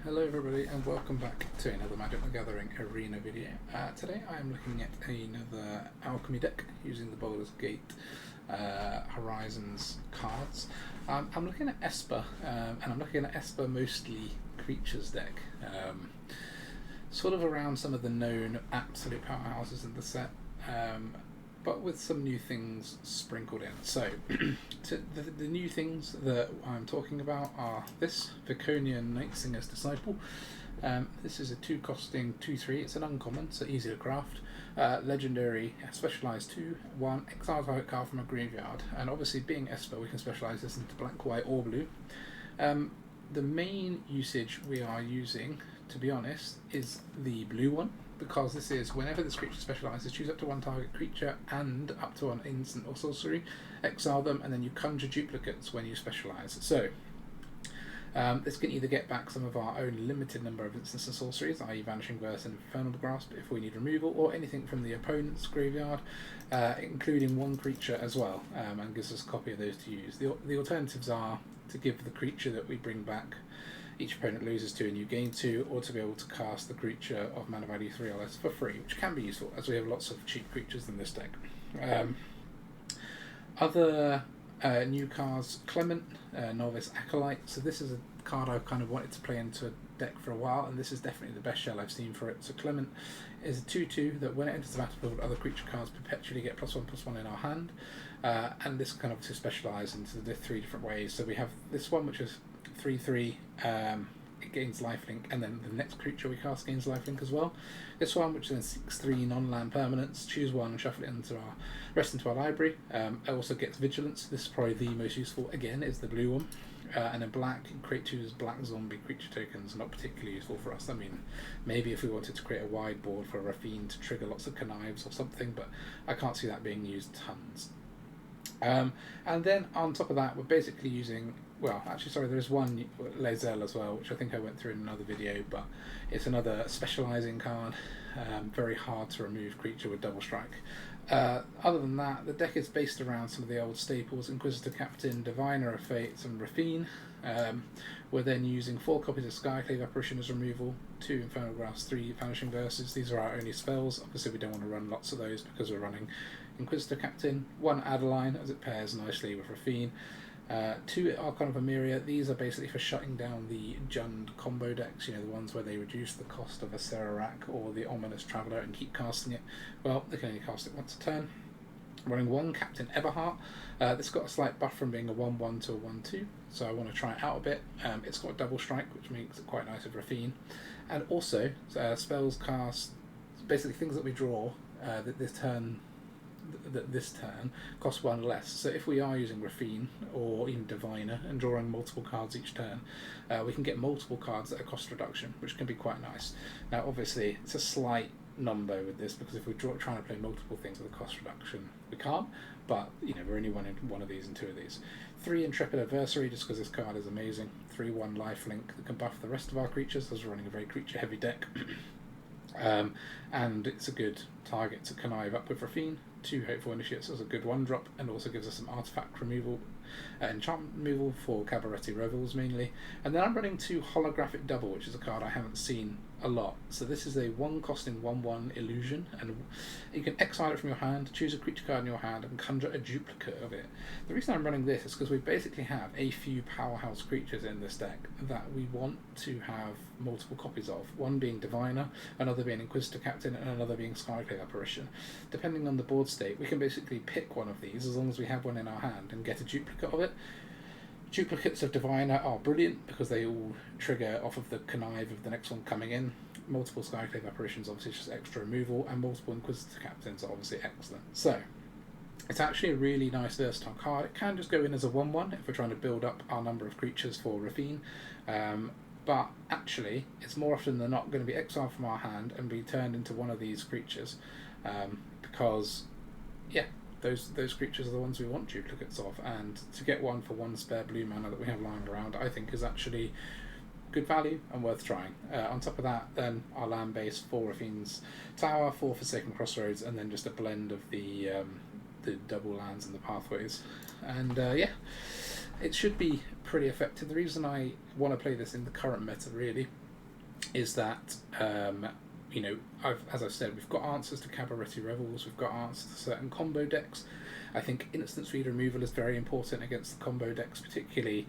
Hello everybody and welcome back to another Magic the Gathering Arena video. Today I am looking at another Alchemy deck using the Baldur's Gate Horizons cards. I'm looking at Esper, and I'm looking at Esper mostly Creatures deck. Sort of around some of the known absolute powerhouses in the set, but with some new things sprinkled in. So, the new things that I'm talking about are this Viconian Nightsinger's Disciple. This is a 2-costing 2/3. It's an uncommon, so easy to craft. Legendary, specialised 2/1, exile target card from a graveyard. And obviously, being Esper, we can specialise this into black, white, or blue. The main usage we are using, to be honest, is the blue one, because this is whenever this creature specialises, choose up to one target creature and up to one instant or sorcery, exile them, and then you conjure duplicates when you specialise. So this can either get back some of our own limited number of instants and sorceries, i.e. Vanishing Verse and Infernal Grasp if we need removal, or anything from the opponent's graveyard, including one creature as well, and gives us a copy of those to use. The alternatives are to give the creature that we bring back, each opponent loses 2 and you gain 2, or to be able to cast the creature of mana value 3 or less for free, which can be useful as we have lots of cheap creatures in this deck. Other new cards, Clement, Novice Acolyte. So this is a card I've kind of wanted to play into a deck for a while, and this is definitely the best shell I've seen for it. So Clement is a 2/2 that when it enters the battlefield, other creature cards perpetually get +1/+1 in our hand, and this can obviously specialise into the 3 different ways. So we have this one which is 3/3, it gains lifelink, and then the next creature we cast gains lifelink as well. This one, which is 6/3 non-land permanents, choose one and shuffle it into our rest into our library. It also gets vigilance. This is probably the most useful. Again, is the blue one. And in black, you create 2 black zombie creature tokens. Not particularly useful for us. I mean, maybe if we wanted to create a wide board for Rafine to trigger lots of connives or something, but I can't see that being used tons. And then on top of that, we're basically using, well, actually, sorry, there's one Lae'zel as well, which I think I went through in another video, but it's another specialising card, very hard to remove creature with double strike. Other than that, the deck is based around some of the old staples: Inquisitor Captain, Diviner of Fates, and Rafine. We're then using 4 copies of Skyclave Apparition as removal, 2 Infernal Grasp, 3 Vanishing Verses. These are our only spells. Obviously, we don't want to run lots of those because we're running Inquisitor Captain, 1 Adeline as it pairs nicely with Rafine, 2 Archon of Emeria. These are basically for shutting down the Jund combo decks, you know, the ones where they reduce the cost of a Serarak or the Ominous Traveller and keep casting it. Well, they can only cast it once a turn. Running 1 Captain Eberhart. This got a slight buff from being a 1/1 to a 1/2, so I want to try it out a bit. It's got a double strike, which makes it quite nice with Rafine. And also, spells cast, basically things that we draw this turn cost 1 less. So if we are using Rafine or even Diviner and drawing multiple cards each turn, we can get multiple cards at a cost reduction, which can be quite nice. Now obviously it's a slight number with this, because if we're trying to play multiple things with a cost reduction, we can't, but you know, we're only running 1 of these and 2 of these. 3 Intrepid Adversary, just because this card is amazing. 3/1 lifelink that can buff the rest of our creatures, as we're running a very creature heavy deck. And it's a good target to connive up with Rafine. 2 Hopeful Initiates as a good 1-drop, and also gives us some artifact removal, enchantment removal for Cabaretti Revels mainly. And then I'm running 2 Holographic Double, which is a card I haven't seen a lot. So this is a 1-costing 1/1 illusion, and you can exile it from your hand, choose a creature card in your hand, and conjure a duplicate of it. The reason I'm running this is because we basically have a few powerhouse creatures in this deck that we want to have multiple copies of. One being Diviner, another being Inquisitor Captain, and another being Skyclave Apparition. Depending on the board state, we can basically pick one of these as long as we have one in our hand and get a duplicate of it. Duplicates of Diviner are brilliant because they all trigger off of the connive of the next one coming in. Multiple Skyclave Apparitions obviously just extra removal, and multiple Inquisitor Captains are obviously excellent. So it's actually a really nice versatile card. It can just go in as a 1/1 if we're trying to build up our number of creatures for Rafine, but actually it's more often than not going to be exiled from our hand and be turned into one of these creatures, because yeah, those creatures are the ones we want duplicates of, and to get one for 1 spare blue mana that we have lying around, I think is actually good value and worth trying. On top of that, then our land base, 4 Rafine's Tower, 4 Forsaken Crossroads, and then just a blend of the double lands and the pathways. And yeah, it should be pretty effective. The reason I want to play this in the current meta really is that you know, as I've said, we've got answers to Cabaretti Revels, we've got answers to certain combo decks. I think instant speed removal is very important against the combo decks, particularly.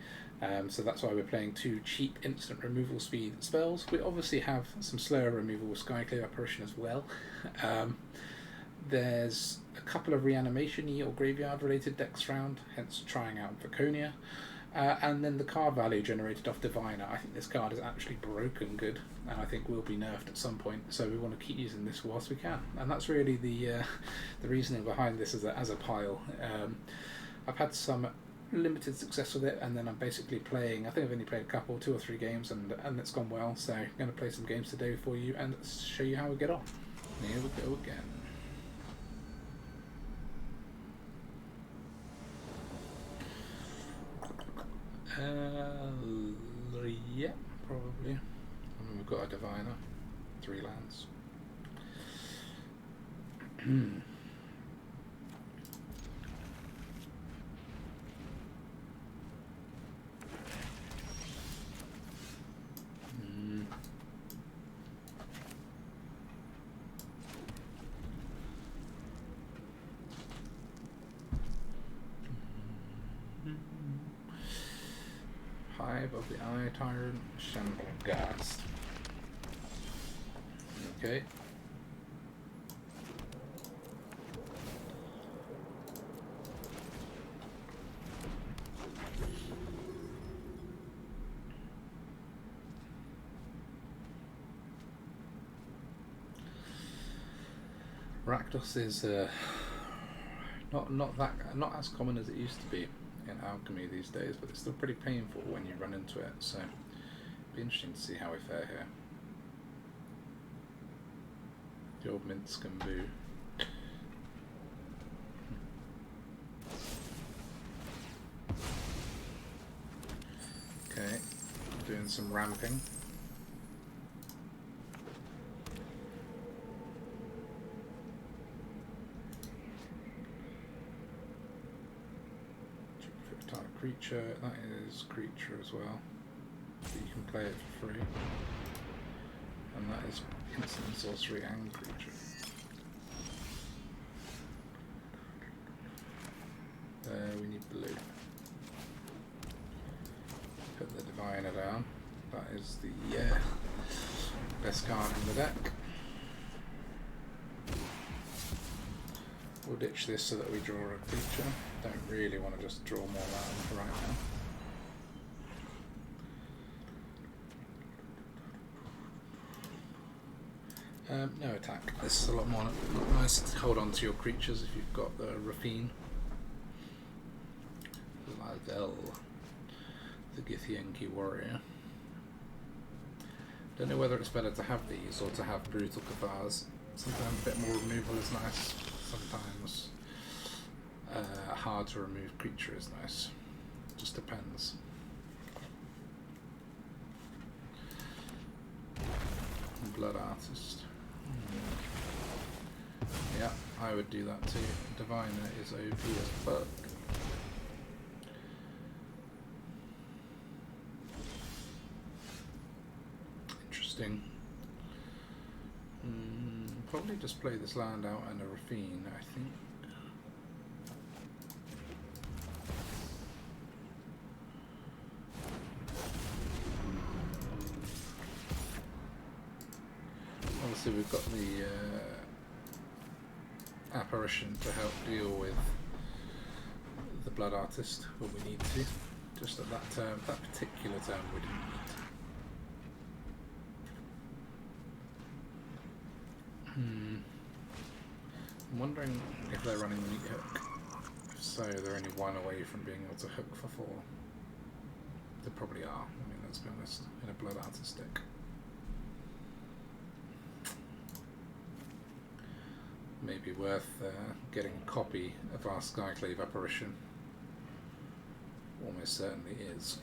So that's why we're playing 2 cheap instant removal speed spells. We obviously have some slower removal with Skyclave Apparition as well. There's a couple of reanimation-y or graveyard-related decks around, hence trying out Draconia. And then the card value generated off Diviner. I think this card is actually broken good, and I think will be nerfed at some point. So we want to keep using this whilst we can, and that's really the reasoning behind this as a pile. I've had some limited success with it, and then I'm basically playing. I think I've only played a couple, 2 or 3 games, and it's gone well. So I'm going to play some games today for you and show you how we get on. Here we go again. Yeah, probably. I mean, we've got a Diviner, 3 lands. Hive of the Eye Tyrant, Shamblghast. Okay. Rakdos is not as common as it used to be in Alchemy these days, but it's still pretty painful when you run into it, so it'll be interesting to see how we fare here. The old Minsk and Boo. Okay, doing some ramping. Creature, that is creature as well. So you can play it for free. And that is instant sorcery and creature. We need blue. Put the Diviner down. That is the best card in the deck. We'll ditch this so that we draw a creature. Don't really want to just draw more land right now. No attack. This is a lot more nice to hold on to your creatures if you've got the Rafine. Lavel, the Githyanki warrior. Don't know whether it's better to have these or to have Brutal Cathars. Sometimes a bit more removal is nice. Sometimes hard to remove creature is nice. Just depends. Blood Artist. Yeah, I would do that too. Diviner is OP as fuck. Interesting. Probably just play this land out and a Rafine, I think. Obviously we've got the Apparition to help deal with the Blood Artist when we need to. Just at that turn, that particular turn we didn't need to. I'm wondering if they're running the meat hook. If so, they're only 1 away from being able to hook for 4. They probably are, I mean, let's be honest, in a Blood Artist deck. Maybe worth getting a copy of our Skyclave Apparition. Almost certainly is.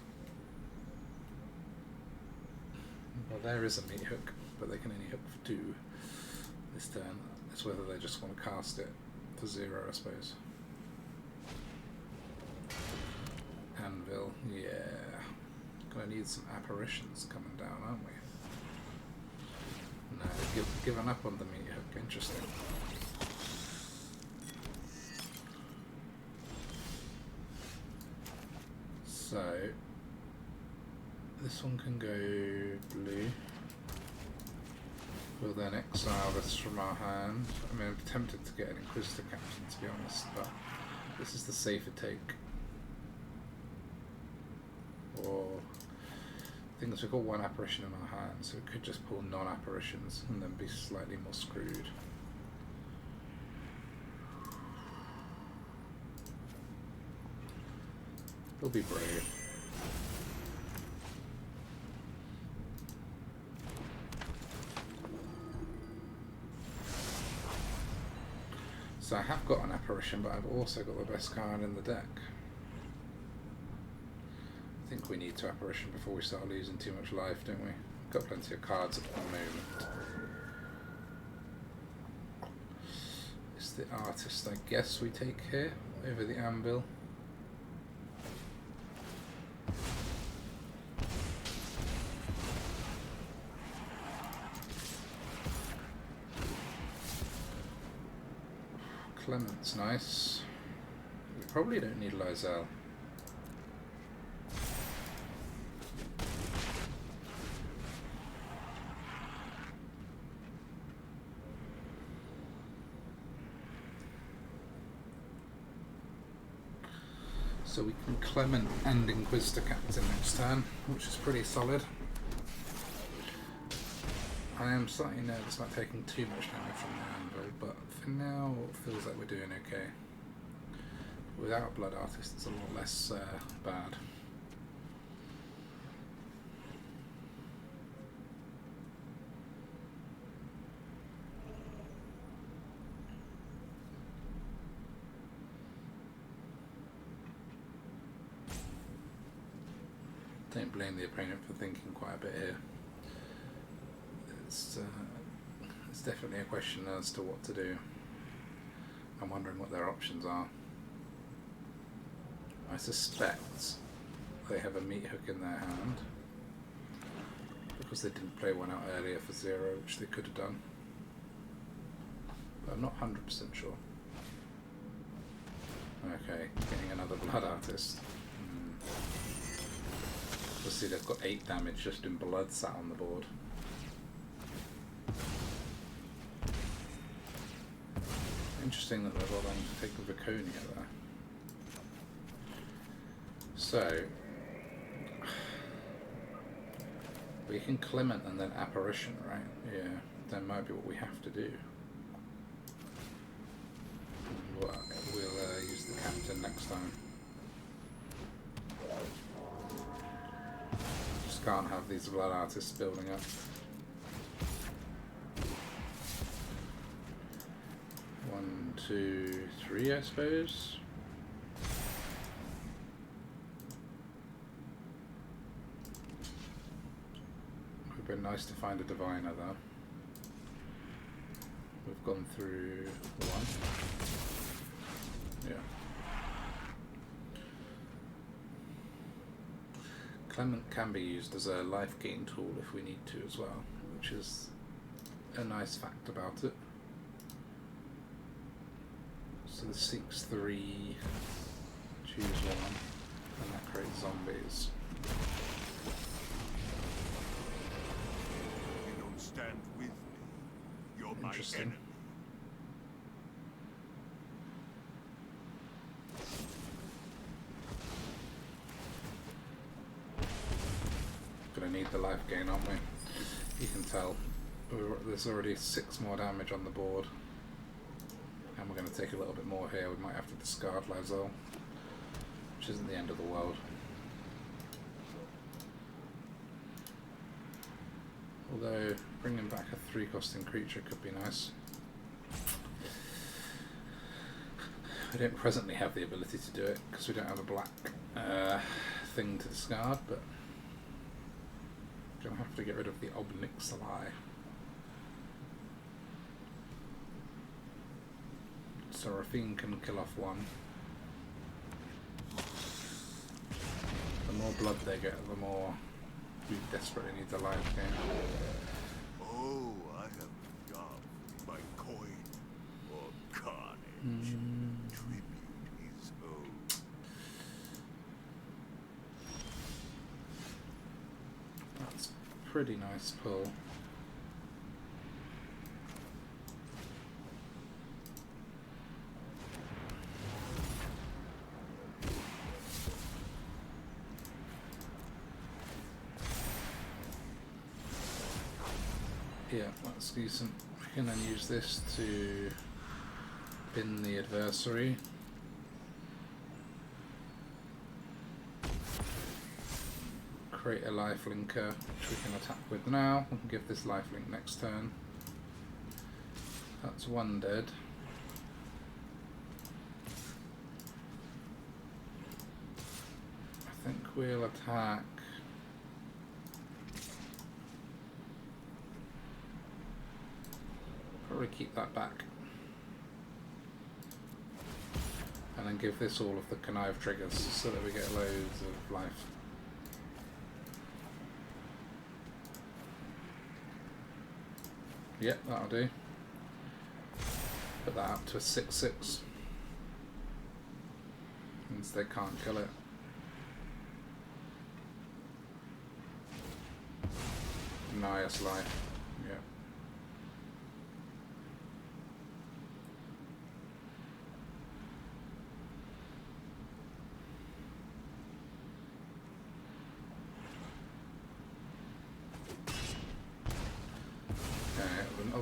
Well, there is a meat hook, but they can only hook for 2 this turn. It's whether they just want to cast it for 0, I suppose. Anvil, yeah. Gonna need some apparitions coming down, aren't we? given up on the Mythic. Interesting. So this one can go blue. We'll then exile this from our hand. I mean, I'm tempted to get an Inquisitor Captain, to be honest, but this is the safer take. Or things, we've got one apparition in our hand, so we could just pull non-apparitions and then be slightly more screwed. We'll be brave. So I have got an apparition, but I've also got the best card in the deck. I think we need to apparition before we start losing too much life, don't we? We've got plenty of cards at the moment. It's the artist, I guess, we take here over the anvil. Clement's nice. We probably don't need Lizelle. So we can Clement and Inquisitor Captain next turn, which is pretty solid. I am slightly nervous about taking too much damage from the anvil, but for now it feels like we're doing okay. Without Blood Artist it's a lot less bad. Don't blame the opponent for thinking quite a bit here. It's definitely a question as to what to do. I'm wondering what their options are. I suspect they have a Mythic in their hand because they didn't play one out earlier for 0, which they could have done. But I'm not 100% sure. Okay, getting another Blood Artist. Obviously they've got 8 damage just in blood sat on the board. Interesting that they're bothering to take the Viconia there. So we can Clement and then Apparition, right? Yeah, that might be what we have to do. We'll use the Captain next time. Just can't have these Blood Artists building up. 1, 2, 3, I suppose. It would have been nice to find a Diviner though. We've gone through 1. Yeah. Clement can be used as a life gain tool if we need to as well, which is a nice fact about it. So this seeks 3, choose 1, and that creates zombies. You don't stand with me. You're my Interesting. enemy. Gonna need the life gain, aren't we? You can tell. There's already 6 more damage on the board. And we're going to take a little bit more here. We might have to discard Lizelle, which isn't the end of the world. Although bringing back a 3-costing creature could be nice. We don't presently have the ability to do it because we don't have a black thing to discard, but going to have to get rid of the Obnixili. So Rafine can kill off 1. The more blood they get, the more we desperately need the life gain. Oh, I have begun. pretty nice pull. Yeah, that's decent. We can then use this to bin the adversary. Create a lifelinker, which we can attack with now. We can give this lifelink next turn. That's one dead. I think we'll attack. Probably keep that back. And then give this all of the connive triggers so that we get loads of life. Yep, that'll do. Put that up to a 6/6. Means they can't kill it. Nice life. Yeah.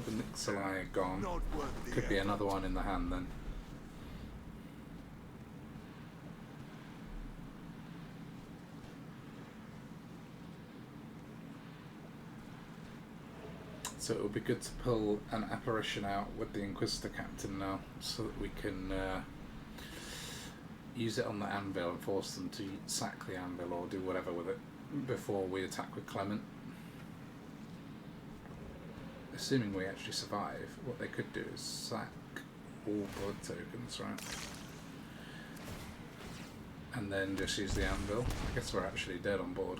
The Nixilai gone. Could be another one in the hand then. So it would be good to pull an apparition out with the Inquisitor Captain now, so that we can use it on the anvil and force them to sack the anvil or do whatever with it before we attack with Clement. Assuming we actually survive, what they could do is sack all blood tokens, right? And then just use the anvil. I guess we're actually dead on board.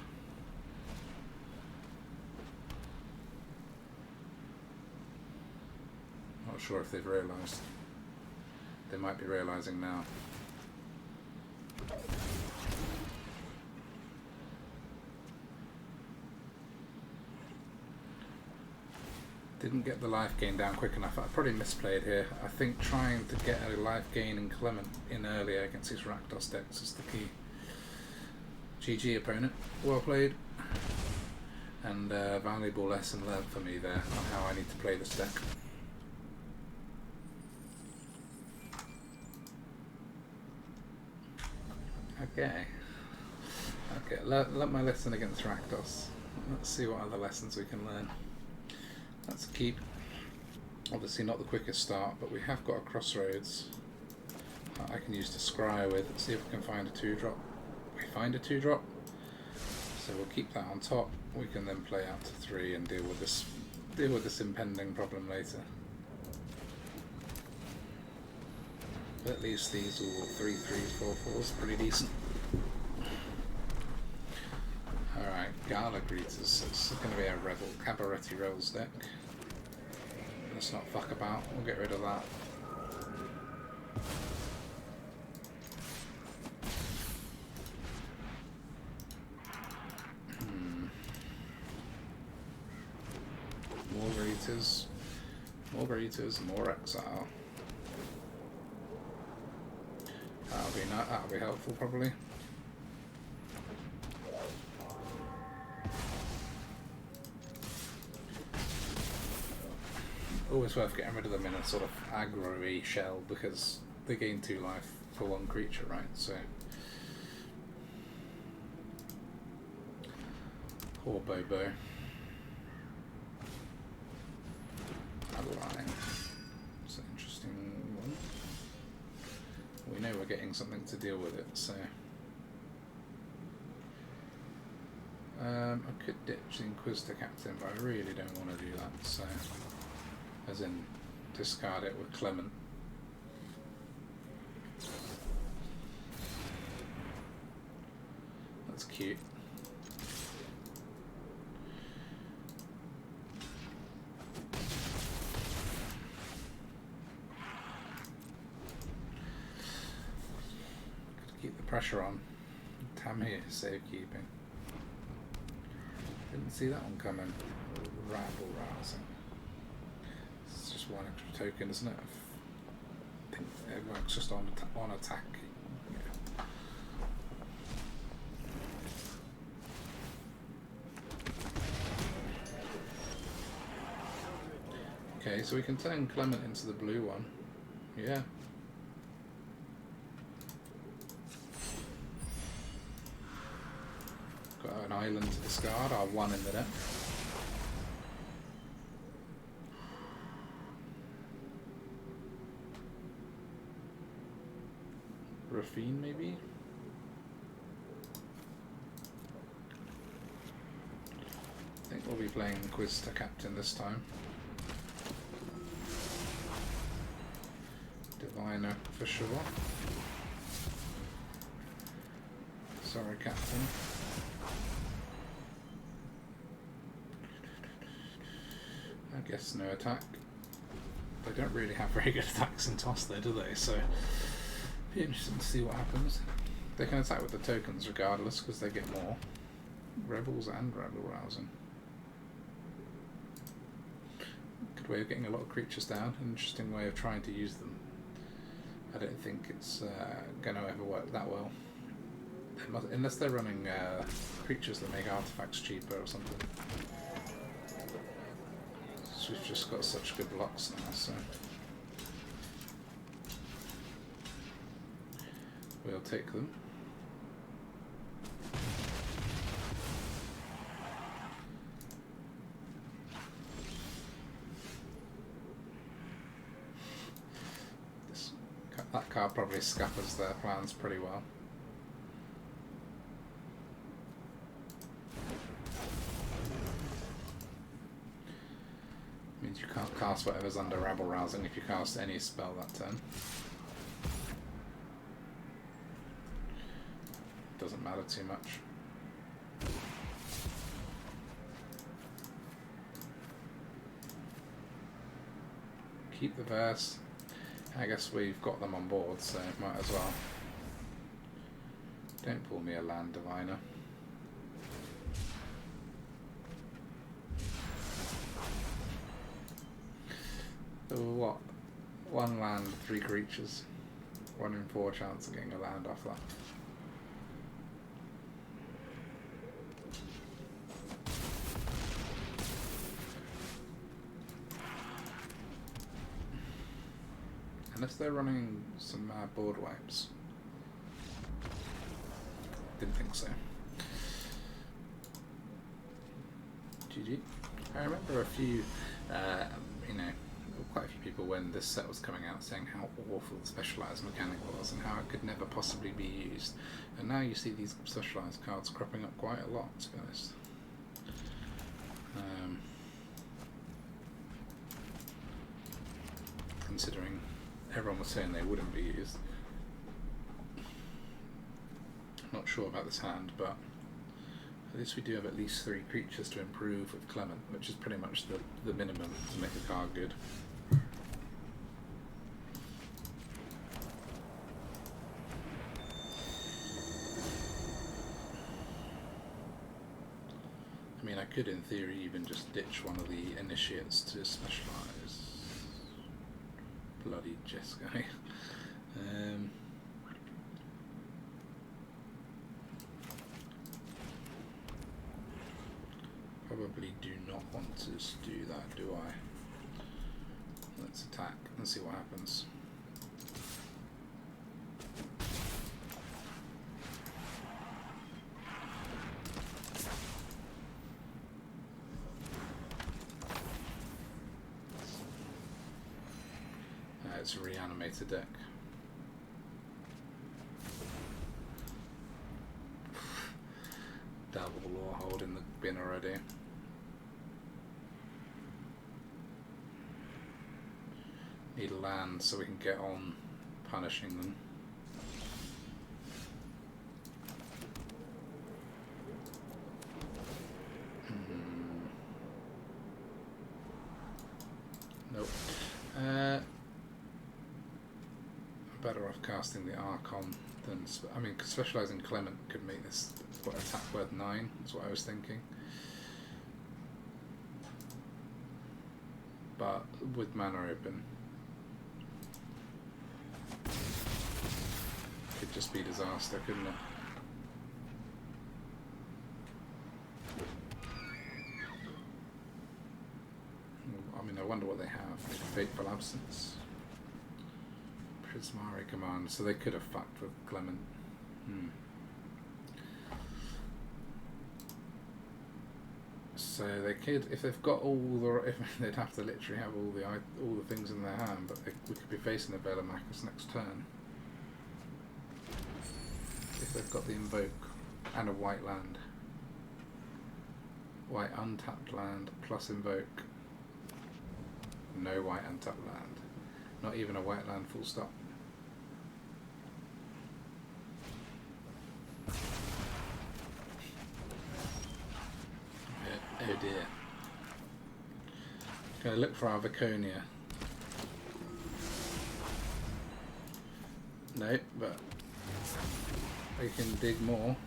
Not sure if they've realised. They might be realising now. Didn't get the life gain down quick enough. I probably misplayed here. I think trying to get a life gain in Clement in earlier against his Rakdos decks is the key. GG opponent. Well played. And valuable lesson learned for me there on how I need to play this deck. Okay. Okay, learnt my lesson against Rakdos. Let's see what other lessons we can learn. That's a keep. Obviously not the quickest start, but we have got a crossroads I can use to scry with. Let's see if we can find a 2-drop. We find a 2-drop. So we'll keep that on top. We can then play out to 3 and deal with this impending problem later. But at least these all 3 3s, 4 4s, pretty decent. Alright, Gala Greeters. It's going to be a Cabaretti Rebels deck. Let's not fuck about, we'll get rid of that. More Greeters, more Exile. That'll be helpful probably. Always worth getting rid of them in a sort of aggro-y shell because they gain 2 life for 1 creature, right? So poor Bobo. Adeline. It's an interesting one. We know we're getting something to deal with it, so I could ditch the Inquisitor Captain, but I really don't want to do that, so as in discard it with Clement. That's cute. Keep the pressure on. Tamir save keeping. Didn't Didn't see that one coming. Rabble rousing. It's just one extra token, isn't it? I think it works just on attack. Yeah. Okay, so we can turn Clement into the blue one. Yeah. Got an island to discard, our one in the deck. Raffine, maybe? I think we'll be playing Quiz to Captain this time. Diviner for sure. Sorry, Captain. I guess no attack. They don't really have very good attacks in Toss there, do they? So, be interesting to see what happens. They can attack with the tokens regardless because they get more. Rebels and Rebel Rousing. Good way of getting a lot of creatures down. An interesting way of trying to use them. I don't think it's going to ever work that well. Unless they're running creatures that make artifacts cheaper or something. So we've just got such good blocks now, so we'll take them. That card probably scuppers their plans pretty well. Means you can't cast whatever's under Rabble Rousing if you cast any spell that turn. Doesn't matter too much. Keep the verse. I guess we've got them on board, so might as well. Don't pull me a land diviner. So what? 1 land, 3 creatures. 1 in 4 chance of getting a land off that. Unless they're running some board wipes. Didn't think so. GG. I remember a few, quite a few people when this set was coming out saying how awful the specialised mechanic was and how it could never possibly be used. And now you see these specialised cards cropping up quite a lot, to be honest. Considering everyone was saying they wouldn't be used. I'm not sure about this hand, but at least we do have at least 3 creatures to improve with Clement, which is pretty much the minimum to make a card good. I mean, I could in theory even just ditch one of the initiates to specialise. Bloody Jeskai. Probably do not want to do that, do I? Let's attack and see what happens. It's a reanimated deck. Double Law Hold in the bin already. Need a land so we can get on punishing them. Nope. Better off casting the Archon than... I mean, specialising Clement could make this attack worth 9, is what I was thinking. but with mana open, could just be disaster, couldn't it? I mean, I wonder what they have. Fateful Absence, Prismari Command, so they could have fucked with Clement. So they could, if they've got all the, they'd have to literally have all the things in their hand. But we could be facing a Velamachus next turn if they've got the Invoke and a white land, white untapped land plus Invoke. No white untapped land, not even a white land. Full stop. Oh dear. Gonna look for our Viconia. No, but we can dig more.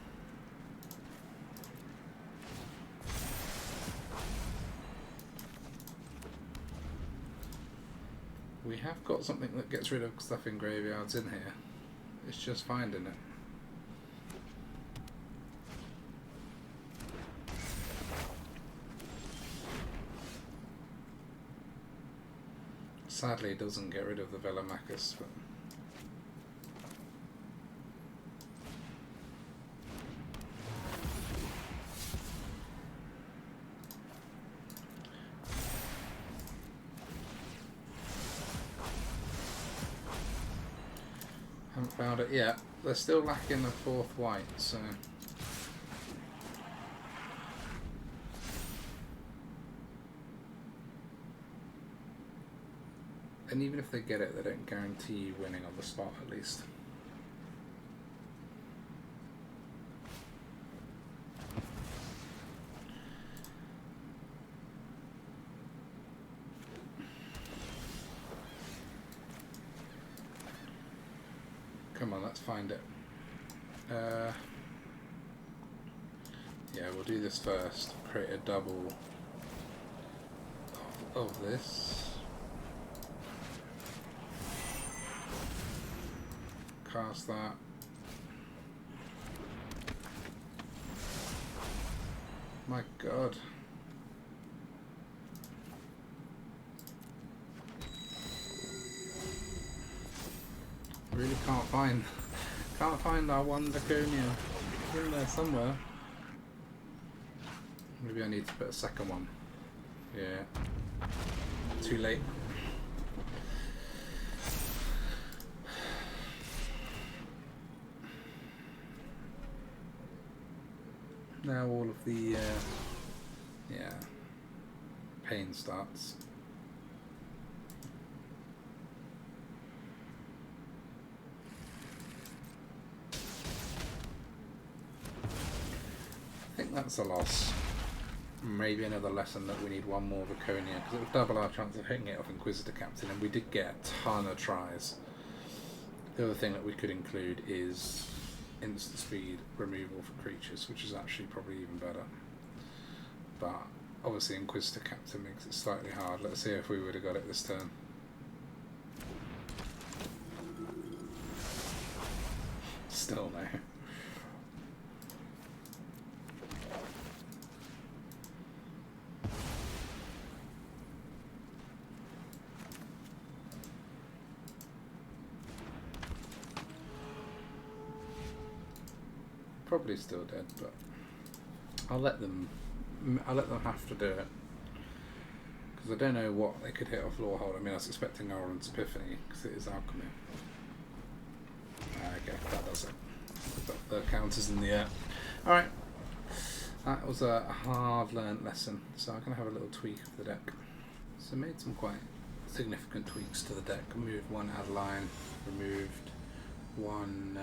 We have got something that gets rid of stuff in graveyards in here. It's just finding it. Sadly, it doesn't get rid of the Velamachus, but haven't found it yet. They're still lacking the 4th white, so and even if they get it, they don't guarantee you winning on the spot, at least. Come on, let's find it. Yeah, we'll do this first. Create a double of this. Cast that. My God. Really can't find our one Viconia. It's in there somewhere. Maybe I need to put a second one. Yeah. Too late. Now all of the pain starts. I think that's a loss. Maybe another lesson that we need one more Viconia, because it would double our chance of hitting it off Inquisitor Captain, and we did get a ton of tries. The other thing that we could include is instant speed removal for creatures, which is actually probably even better. But obviously Inquisitor Captain makes it slightly hard. Let's see if we would have got it this turn. Still no. Probably still dead, but I'll let them have to do it, because I don't know what they could hit off Lawhold. I mean, I was expecting Oran's Epiphany because it is Alchemy. Okay, that does it. Put the counters in the air. All right, that was a hard-learned lesson. So I'm gonna have a little tweak of the deck. So I made some quite significant tweaks to the deck. Moved one Adeline, removed one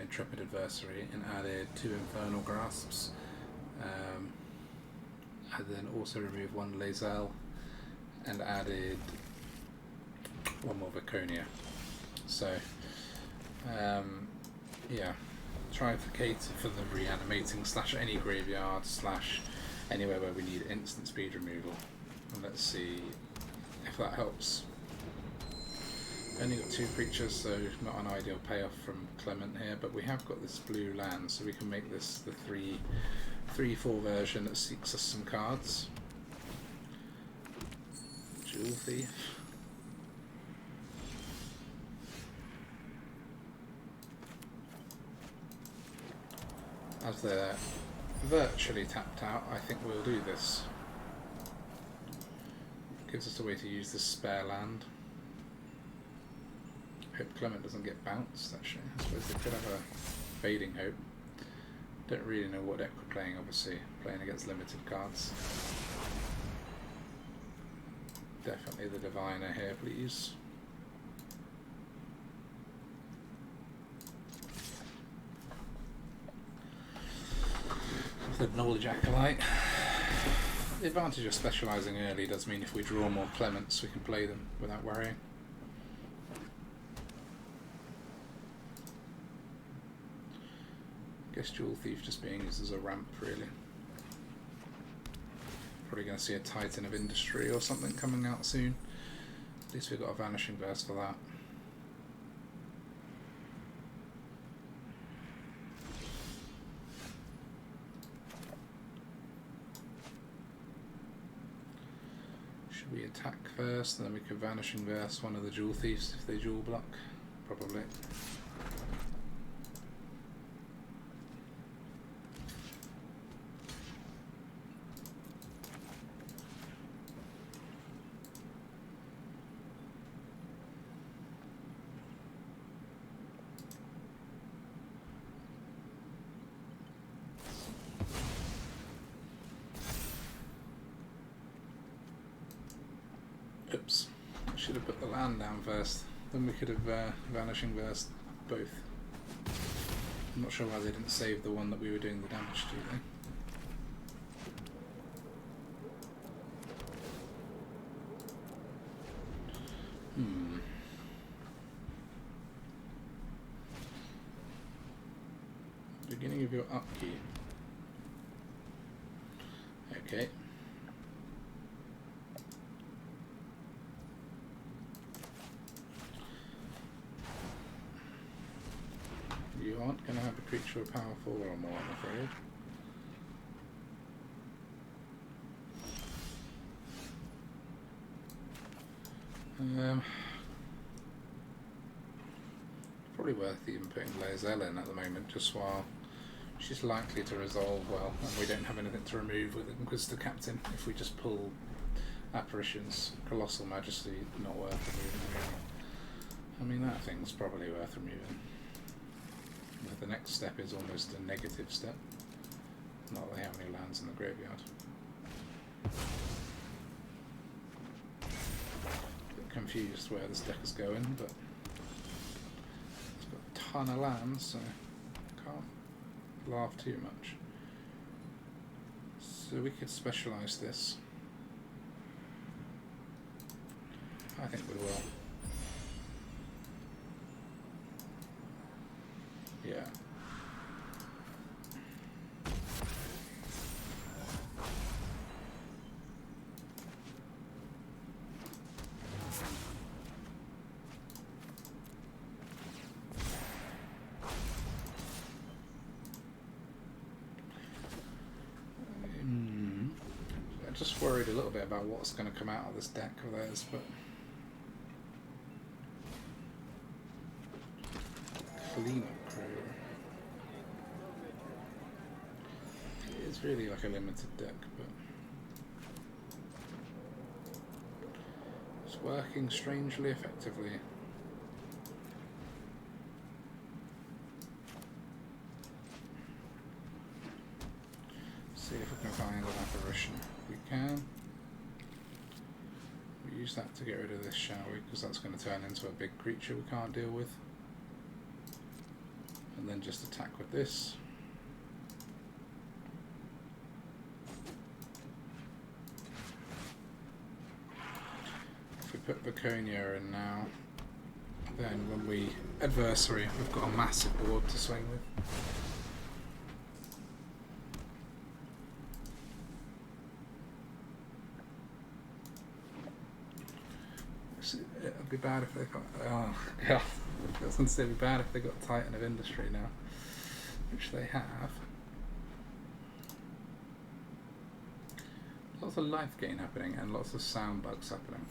Intrepid Adversary, and added 2 Infernal Grasps, and then also removed 1 Lae'zel and added 1 more Viconia. So yeah, try to cater for the reanimating / any graveyard / anywhere where we need instant speed removal. And let's see, if that helps. Only got 2 creatures, so not an ideal payoff from Clement here, but we have got this blue land, so we can make this the 3/4 version that seeks us some cards. Jewel Thief. As they're virtually tapped out, I think we'll do this. Gives us a way to use this spare land. Hope Clement doesn't get bounced, actually. I suppose they could have a Fading Hope. Don't really know what deck we're playing, obviously. Playing against limited cards. Definitely the Diviner here, please. The Knowledge Acolyte. The advantage of specialising early does mean if we draw more Clements, we can play them without worrying. Guess Jewel Thief just being used as a ramp, really. Probably going to see a Titan of Industry or something coming out soon. At least we've got a Vanishing Verse for that. Should we attack first, and then we can Vanishing Verse one of the Jewel Thieves if they dual block? Probably. Oops, I should have put the land down first, then we could have Vanishing Verse both. I'm not sure why they didn't save the one that we were doing the damage to though. Beginning of your upkeep. Okay. You aren't going to have a creature with power 4 or more, I'm afraid. Probably worth even putting Lae'zel in at the moment, just while she's likely to resolve well, and we don't have anything to remove with Inquisitor Captain. If we just pull Apparitions, Colossal Majesty, not worth removing really. I mean, that thing's probably worth removing. The next step is almost a negative step. Not that they have any lands in the graveyard. A bit confused where this deck is going, but it's got a ton of lands, so can't laugh too much. So we could specialise this. I think we will. Yeah. I'm just worried a little bit about what's going to come out of this deck of theirs, but Felino Crew. It's really like a limited deck, but it's working strangely effectively. See if we can find an apparition. We can. We use that to get rid of this, shall we? Because that's going to turn into a big creature we can't deal with. And then just attack with this. If we put Baconia in now, then when we adversary, we've got a massive board to swing with. It'd be bad if they got. Oh god, I was going to say it'd be bad if they got Titan of Industry now, which they have. Lots of life gain happening and lots of sound bugs happening.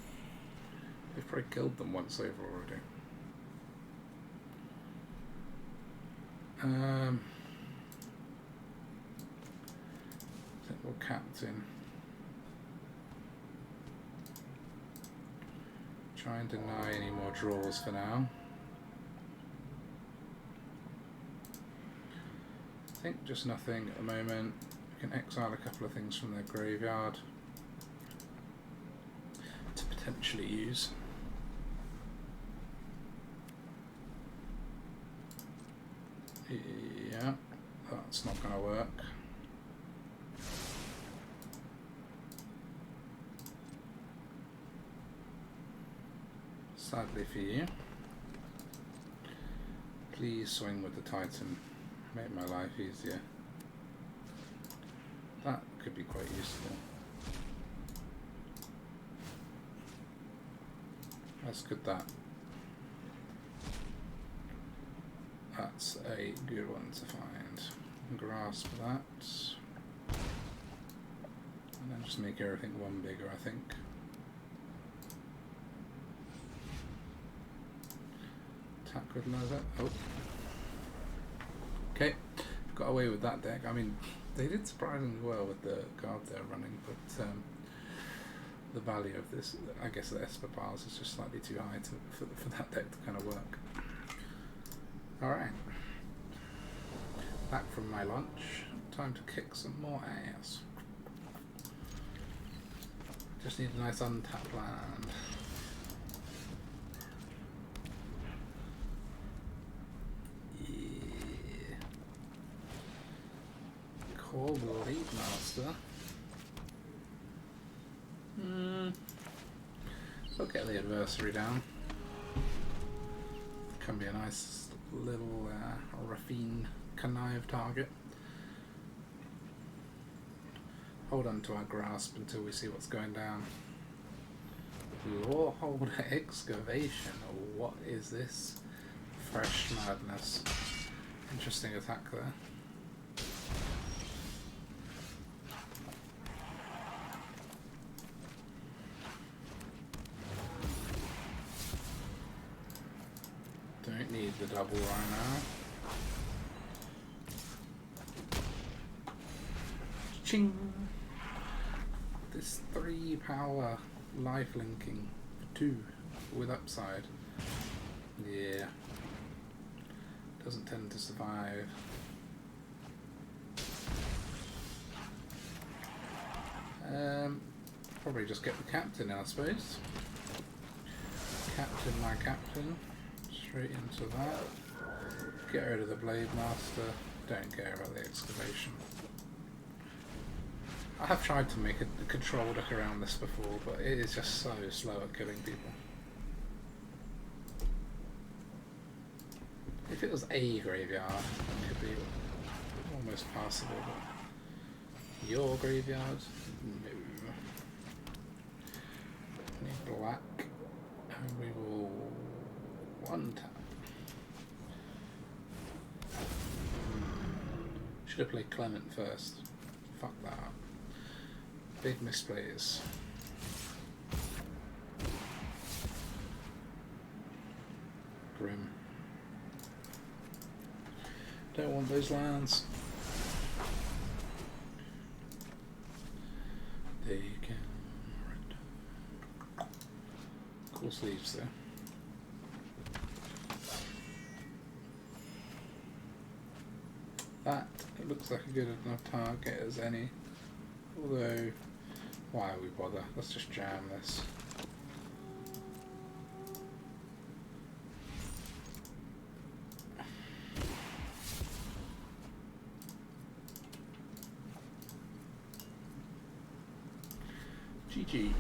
They've probably killed them once over already. Simple Captain. Try and deny any more draws for now. I think just nothing at the moment. We can exile a couple of things from their graveyard to potentially use. Yeah, that's not going to work. Sadly for you. Please swing with the Titan. Make my life easier. That could be quite useful. Let's get that. That's a good one to find. Grasp that. And then just make everything one bigger, I think. Attack with another. Oh. Okay. Got away with that deck. I mean, they did surprisingly well with the card they're running, but the value of this, I guess the Esper piles is just slightly too high for that deck to kind of work. Alright. Back from my lunch. Time to kick some more ass. Just need a nice untapped land. Yeah. Call the Lead Master. We'll get the adversary down. Can be a nice little Raffine connive target. Hold on to our grasp until we see what's going down. Lawholder Excavation. What is this? Fresh madness. Interesting attack there. Don't need the double right now. Ching! This 3 power life linking for 2 with upside. Yeah. Doesn't tend to survive. Probably just get the captain, I suppose. Captain my captain. Straight into that. Get rid of the Blade Master. Don't care about the excavation. I have tried to make a control deck around this before, but it is just so slow at killing people. If it was a graveyard, it could be almost passable, but your graveyard? No. Need black, and we will one tap. Should have played Clement first. Fuck that up. Big misplays. Grim. Don't want those lands. They can. Cool sleeves there. That it looks like a good enough target as any. Although, why we bother? Let's just jam this. GG.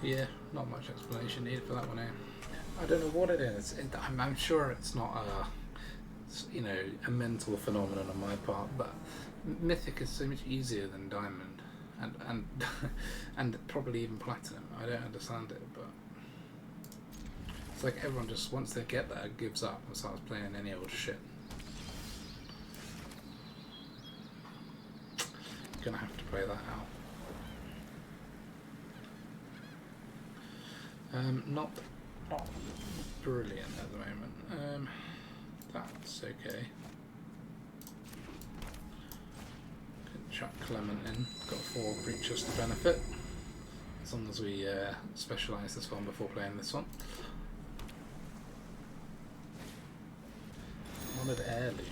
Yeah, not much explanation needed for that one, eh? I don't know what it is. I'm sure it's not a mental phenomenon on my part, but Mythic is so much easier than Diamond. and and probably even platinum. I don't understand it, but it's like everyone just once they get there gives up and starts playing any old shit. Gonna have to play that out. Not brilliant at the moment. That's okay. Can chuck Clement in. Got 4 creatures to benefit. As long as we specialise this one before playing this one. Honoured Heirloom.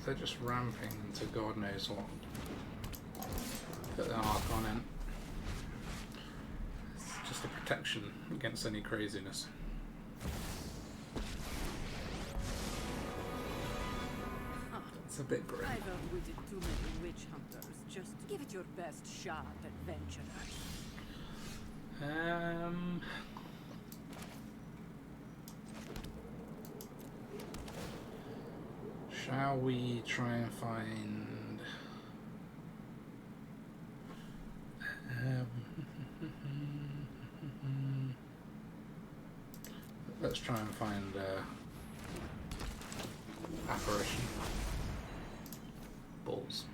They're just ramping into God knows what. Put the Archon in. It's just a protection against any craziness. It's a bit grim. I've outwitted too many witch hunters. Just give it your best shot, adventurer. Shall we try and find... let's try and find Apparition. Balls.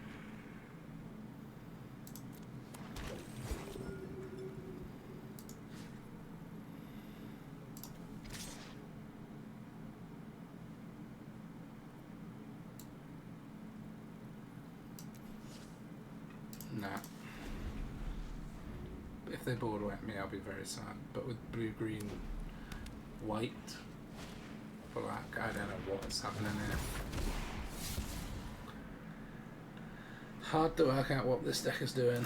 Nah. If they board away at me, I'll be very sad. But with blue, green, white, black, I don't know what's happening here. Hard to work out what this deck is doing.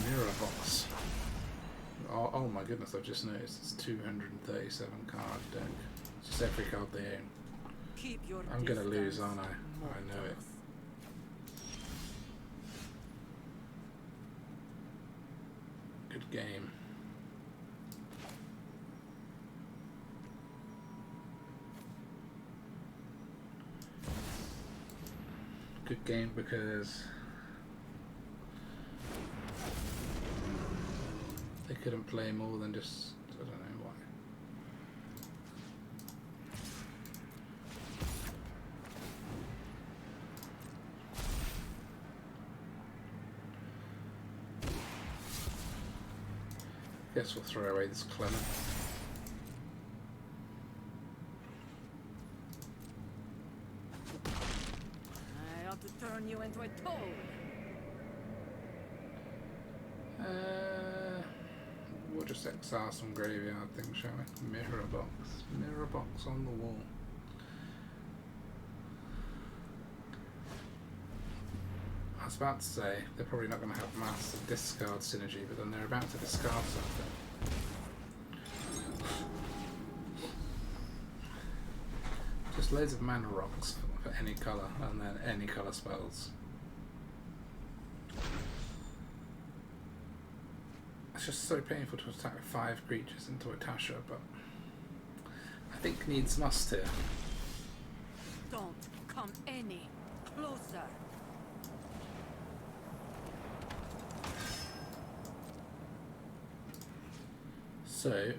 Mirror box. Oh my goodness, I've just noticed it's 237 card deck. It's just every card they own. Keep your I'm gonna lose, distance, aren't I? I know it. mortals. Good game. Good game because they couldn't play more than just, I don't know why. Guess we'll throw away this Clement. I ought to turn you into a toad. We'll just exile some graveyard things, shall we? Mirror box. Mirror box on the wall. I was about to say, they're probably not going to have massive discard synergy, but then they're about to discard something. Just loads of mana rocks for any colour, and then any colour spells. It's just so painful to attack 5 creatures into a Tasha, but I think needs must here. Don't come any closer. So,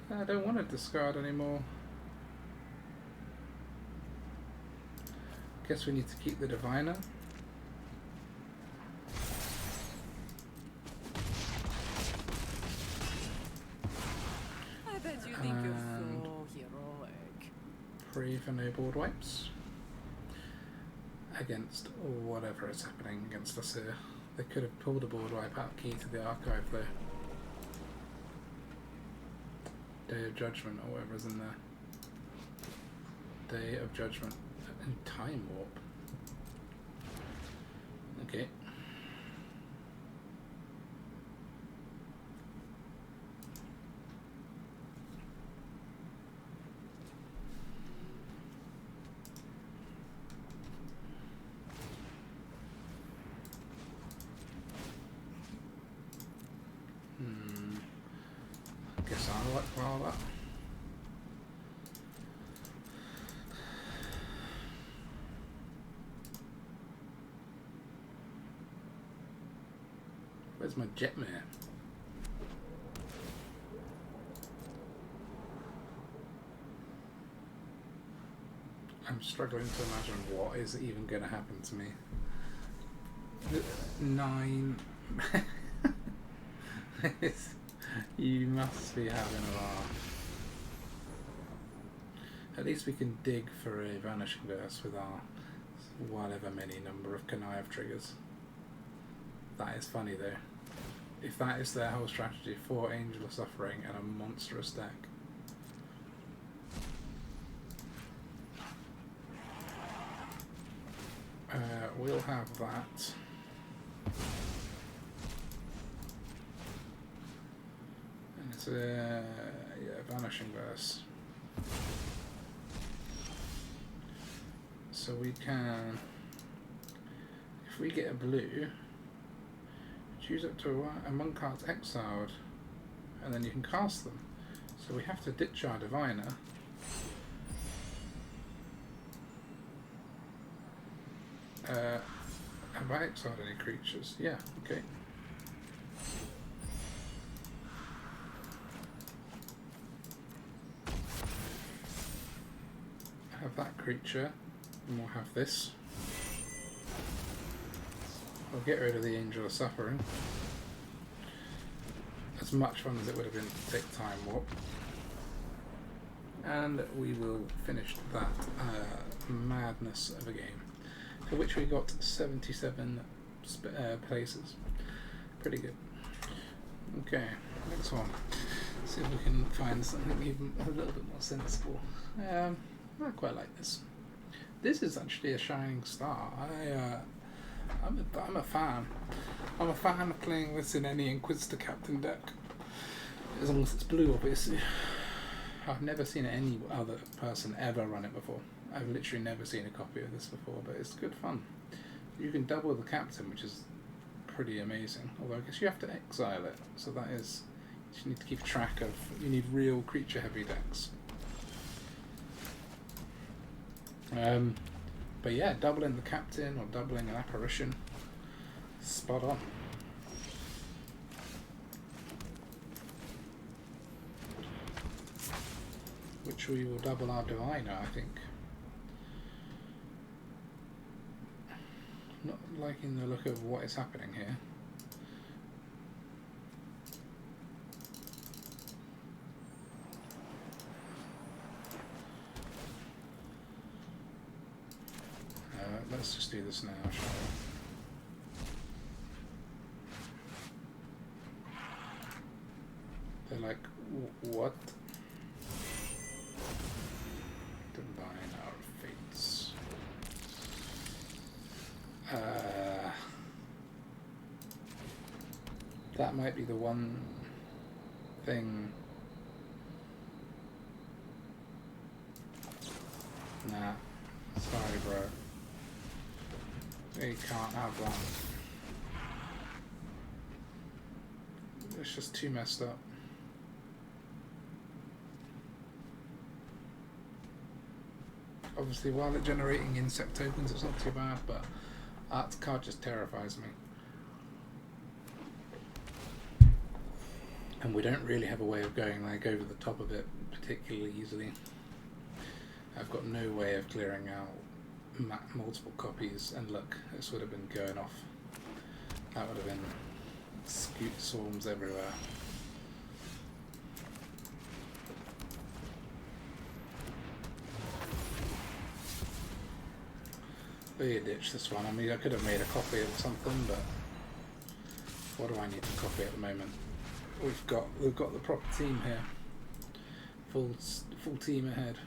I don't want to discard anymore. Guess we need to keep the Diviner. I bet you think you're so heroic. Pray for no board wipes. Against whatever is happening against us here. They could have pulled a board wipe out key to the archive though. Day of Judgment or whatever's in there. Day of Judgment and Time Warp. Okay. Guess I'll let roll that. Where's my Jetmare? I'm struggling to imagine what is even going to happen to me. 9. You must be having a laugh. At least we can dig for a Vanishing Verse with our whatever many number of connive triggers. That is funny though. If that is their whole strategy, 4 Angel of Suffering and a monstrous deck. We'll have that. And it's a Vanishing Verse. So we can, if we get a blue, choose up to among cards exiled, and then you can cast them. So we have to ditch our Diviner. Have I exiled any creatures? Yeah, okay. Have that creature, and we'll have this. We'll get rid of the Angel of Suffering. As much fun as it would have been to take Time Warp. And we will finish that madness of a game, for which we got 77 places. Pretty good. Okay, next one. See if we can find something even a little bit more sensible. I quite like this. This is actually a shining star. I'm a fan. I'm a fan of playing this in any Inquisitor Captain deck, as long as it's blue, obviously. I've never seen any other person ever run it before. I've literally never seen a copy of this before, but it's good fun. You can double the captain, which is pretty amazing. Although I guess you have to exile it, so that is, you need to keep track of. You need real creature heavy decks. But yeah, doubling the captain or doubling an apparition, spot on. Which we will double our Diviner, I think. Not liking the look of what is happening here. Let's just do this now, shall we? They're like, what? Divine our fates. That might be the one thing. Nah, sorry, bro. You can't have that. It's just too messed up. Obviously, while it's generating insect tokens, it's not too bad, but that card just terrifies me. And we don't really have a way of going like over the top of it particularly easily. I've got no way of clearing out multiple copies, and look, this would have been going off. That would have been scoot swarms everywhere. We ditch this one. I mean, I could have made a copy of something, but what do I need to copy at the moment? We've got the proper team here. Full team ahead.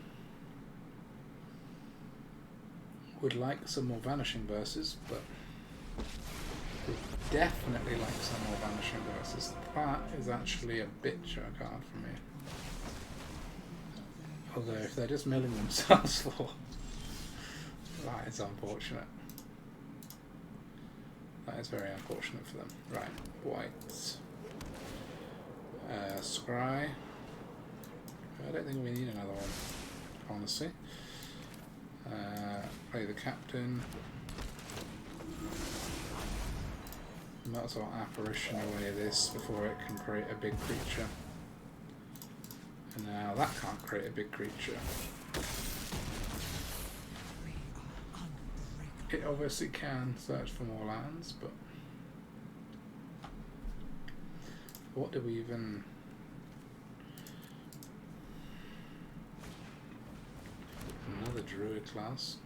Would like some more Vanishing Verses, but would definitely like some more Vanishing Verses. That is actually a bitcher card for me. Although if they're just milling themselves for, that is unfortunate. That is very unfortunate for them. Right, white. Scry. I don't think we need another one, honestly. Play the captain. Might as well apparition away this before it can create a big creature. And now that can't create a big creature. It obviously can search for more lands, but what do we even... Another druid class.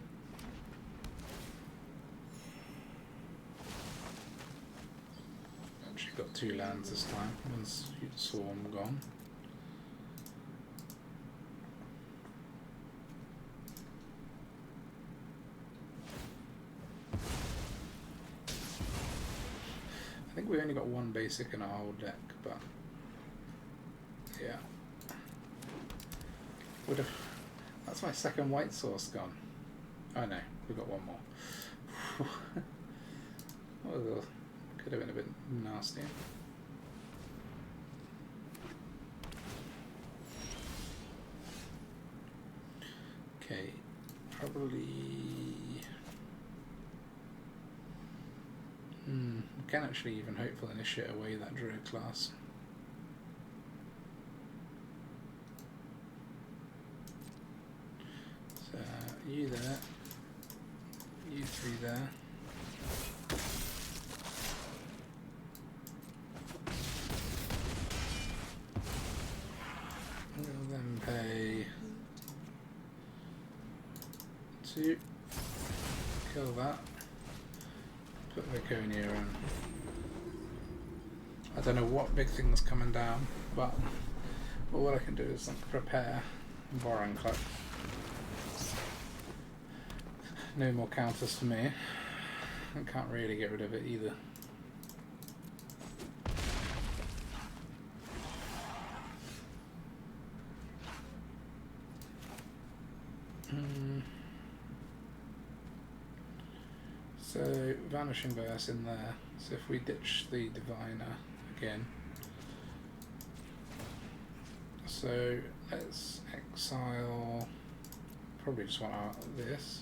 Actually got 2 lands this time. One's Swarm gone. I think we only got 1 basic in our whole deck, but yeah. Would have. That's my second white source gone. Oh no, we've got 1 more. Oh, could have been a bit nastier. Okay, probably. We can actually even hopeful initiate away that druid class. So you there, you 3 there. We'll then pay 2, kill that. Put Viconia in. I don't know what big thing's coming down, but all I can do is like prepare Boron Club. No more counters for me. I can't really get rid of it either. So Vanishing Verse in there. So if we ditch the Diviner again, so let's exile. Probably just want out this,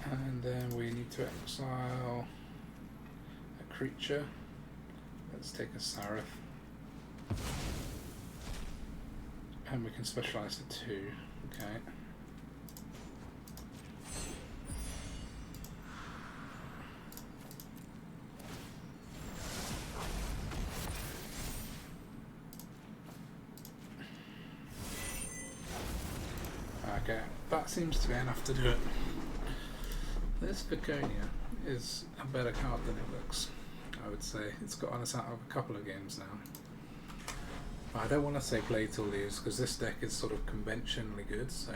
and then we need to exile a creature. Let's take a Sarith, and we can specialize to 2. Okay. Okay, that seems to be enough to do it. This Viconia is a better card than it looks, I would say. It's gotten us out of a couple of games now. But I don't want to say play till lose, because this deck is sort of conventionally good, so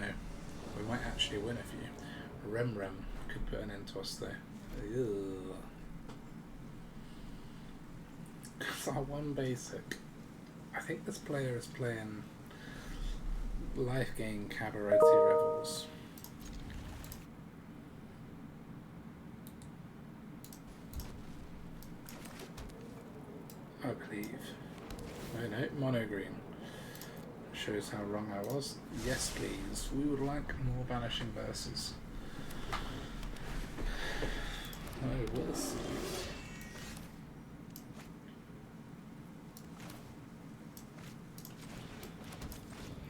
we might actually win a few. Rem could put an end to us there. It's our 1 basic. I think this player is playing Life Gain Cabaret Revels. I believe. No, mono green. Shows how wrong I was. Yes, please. We would like more Vanishing Verses. Oh, we'll see.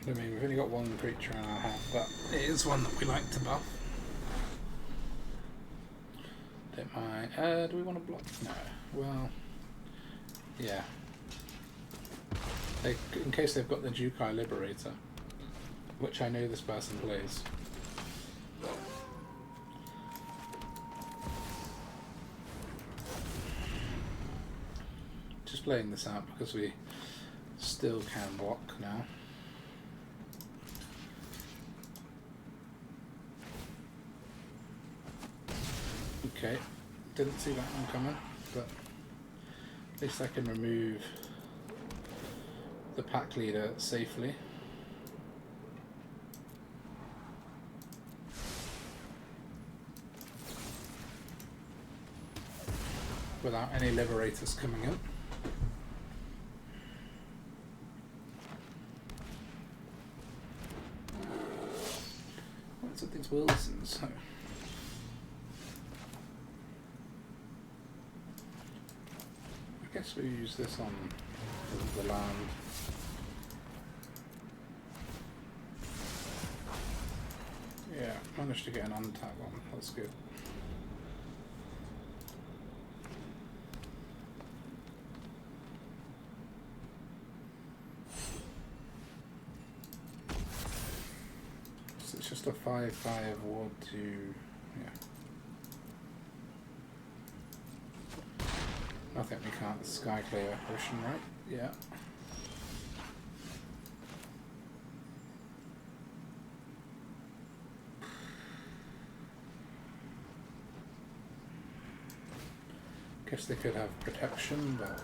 I mean, we've only got 1 creature in our hand, but it is one that we like to buff. Don't mind. Do we want to block? No. Well, yeah. In case they've got the Jukai Liberator, which I know this person plays. Just playing this out because we Still can block now. Okay, didn't see that one coming, but at least I can remove the pack leader safely. Without any liberators coming in. What's with these Wilsons? I guess we use this on the land. Yeah, managed to get an untap one. That's good. So it's just a 5/5 ward to, yeah. I think we can't Skyclave apparition, right? Yeah. Guess they could have protection, but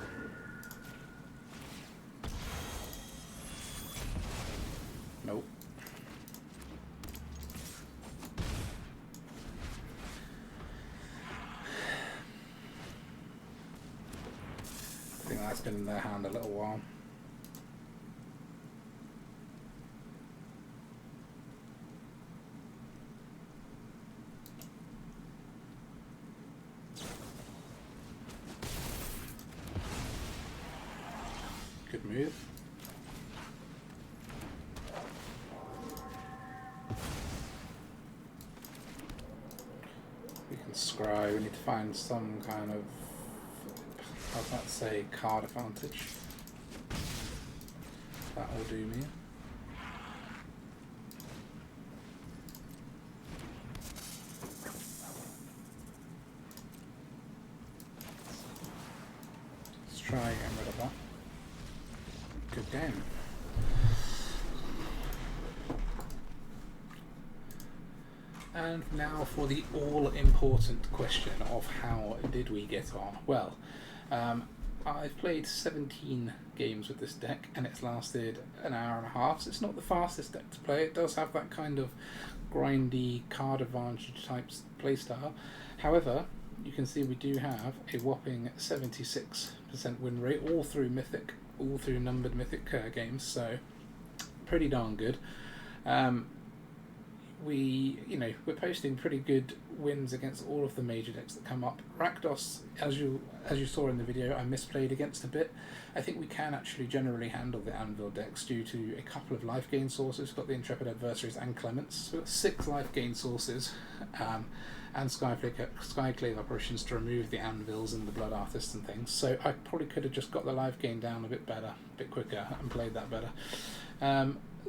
nope. I think that's been in their hand a little while. Good move. We can scry. We need to find some kind of, I was about to say, card advantage. That will do me. Let's try getting rid of that. Good game. And now for the all-important question of how did we get on? Well, I've played 17 games with this deck and it's lasted an hour and a half, so it's not the fastest deck to play. It does have that kind of grindy card advantage type playstyle. However, you can see we do have a whopping 76% win rate all through Mythic, all through numbered Mythic games, so pretty darn good. We're posting pretty good wins against all of the major decks that come up. Rakdos, as you saw in the video, I misplayed against a bit. I think we can actually generally handle the Anvil decks due to a couple of life gain sources. We've got the Intrepid Adversaries and Clements. So we've got 6 life gain sources and Skyclave apparitions to remove the Anvils and the Blood Artists and things. So I probably could have just got the life gain down a bit better, a bit quicker, and played that better.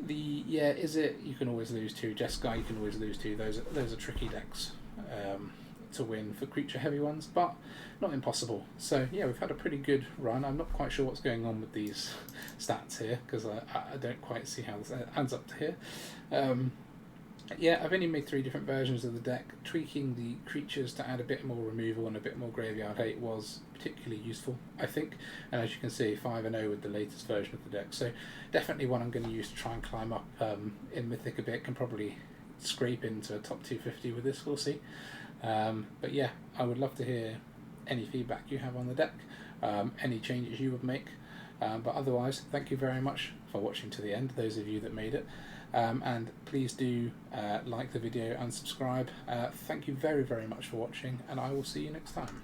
You can always lose to. Jeskai, you can always lose to. Those are tricky decks to win for creature heavy ones, but not impossible. So yeah, we've had a pretty good run. I'm not quite sure what's going on with these stats here because I don't quite see how this adds up to here. I've only made 3 different versions of the deck. Tweaking the creatures to add a bit more removal and a bit more graveyard hate was particularly useful, I think. And as you can see, 5-0 with the latest version of the deck. So definitely one I'm going to use to try and climb up in Mythic a bit. Can probably scrape into a top 250 with this, we'll see. But yeah, I would love to hear any feedback you have on the deck, any changes you would make. But otherwise, thank you very much for watching to the end, those of you that made it. And please do like the video and subscribe. Thank you very, very much for watching, and I will see you next time.